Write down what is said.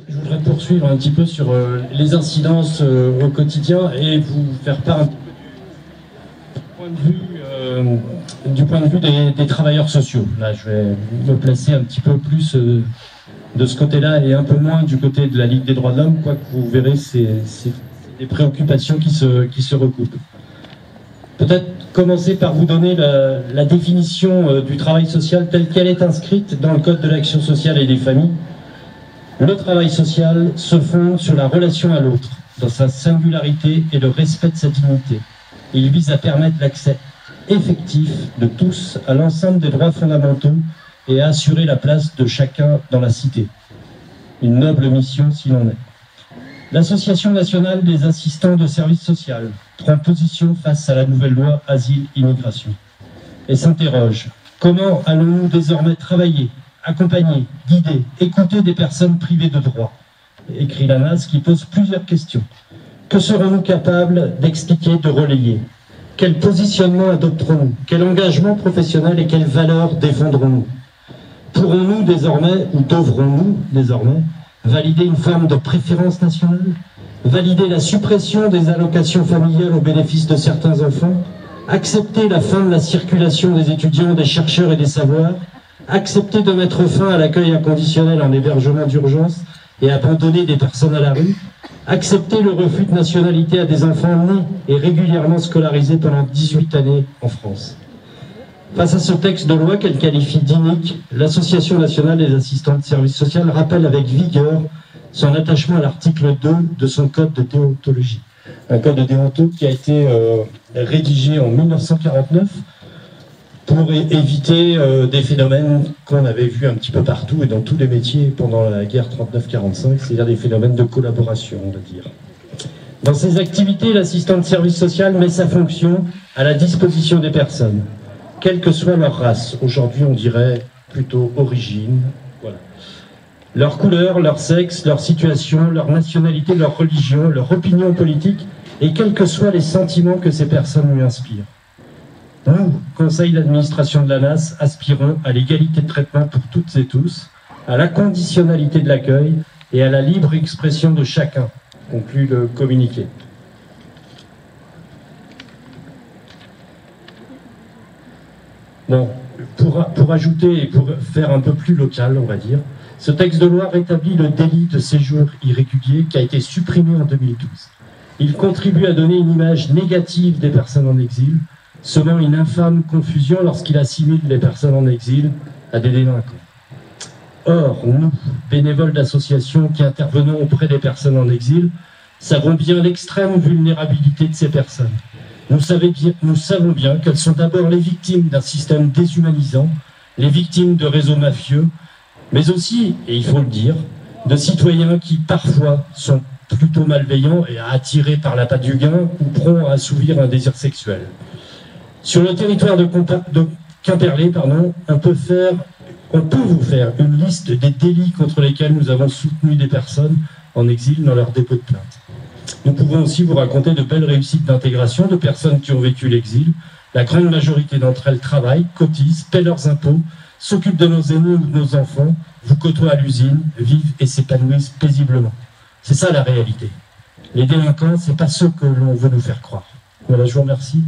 Je voudrais poursuivre un petit peu sur les incidences au quotidien et vous faire part un petit peu du point de vue des travailleurs sociaux. Là, je vais me placer un petit peu plus de ce côté-là et un peu moins du côté de la Ligue des droits de l'homme, quoique vous verrez, c'est des préoccupations qui se recoupent. Peut-être commencer par vous donner la définition du travail social telle qu'elle est inscrite dans le Code de l'action sociale et des familles. Le travail social se fonde sur la relation à l'autre, dans sa singularité et le respect de sa dignité. Il vise à permettre l'accès effectif de tous à l'ensemble des droits fondamentaux et à assurer la place de chacun dans la cité. Une noble mission s'il en est. L'Association nationale des assistants de services sociaux prend position face à la nouvelle loi Asile-Immigration et s'interroge: comment allons-nous désormais travailler, accompagner, guider, écouter des personnes privées de droits? Écrit l'ANAS, qui pose plusieurs questions. Que serons-nous capables d'expliquer, de relayer? Quel positionnement adopterons-nous? Quel engagement professionnel et quelles valeurs défendrons-nous? Pourrons-nous désormais, ou devrons-nous désormais, valider une forme de préférence nationale? Valider la suppression des allocations familiales au bénéfice de certains enfants? Accepter la fin de la circulation des étudiants, des chercheurs et des savoirs? Accepter de mettre fin à l'accueil inconditionnel en hébergement d'urgence et abandonner des personnes à la rue? Accepter le refus de nationalité à des enfants nés et régulièrement scolarisés pendant 18 années en France? Face à ce texte de loi qu'elle qualifie d'inique, l'Association nationale des assistants de services sociaux rappelle avec vigueur son attachement à l'article 2 de son code de déontologie. Un code de déontologie qui a été rédigé en 1949 pour éviter des phénomènes qu'on avait vus un petit peu partout et dans tous les métiers pendant la guerre 39-45, c'est-à-dire des phénomènes de collaboration, on va dire. Dans ses activités, l'assistant de service social met sa fonction à la disposition des personnes, quelle que soit leur race. Aujourd'hui, on dirait plutôt origine, voilà. Leur couleur, leur sexe, leur situation, leur nationalité, leur religion, leur opinion politique, et quels que soient les sentiments que ces personnes lui inspirent. Nous, conseil d'administration de l'ANAS, aspirons à l'égalité de traitement pour toutes et tous, à la conditionnalité de l'accueil et à la libre expression de chacun, conclut le communiqué. Bon, pour ajouter et pour faire un peu plus local, on va dire, ce texte de loi rétablit le délit de séjour irrégulier qui a été supprimé en 2012. Il contribue à donner une image négative des personnes en exil, semant une infâme confusion lorsqu'il assimile les personnes en exil à des délinquants. Or, nous, bénévoles d'associations qui intervenons auprès des personnes en exil, savons bien l'extrême vulnérabilité de ces personnes. Nous savons bien qu'elles sont d'abord les victimes d'un système déshumanisant, les victimes de réseaux mafieux, mais aussi, et il faut le dire, de citoyens qui parfois sont plutôt malveillants et attirés par l'appât du gain ou prompts à assouvir un désir sexuel. Sur le territoire de Quimperlé, on peut vous faire une liste des délits contre lesquels nous avons soutenu des personnes en exil dans leur dépôt de plainte. Nous pouvons aussi vous raconter de belles réussites d'intégration de personnes qui ont vécu l'exil. La grande majorité d'entre elles travaillent, cotisent, paient leurs impôts, s'occupent de nos aînés ou de nos enfants, vous côtoient à l'usine, vivent et s'épanouissent paisiblement. C'est ça la réalité. Les délinquants, c'est pas ce que l'on veut nous faire croire. Voilà, je vous remercie.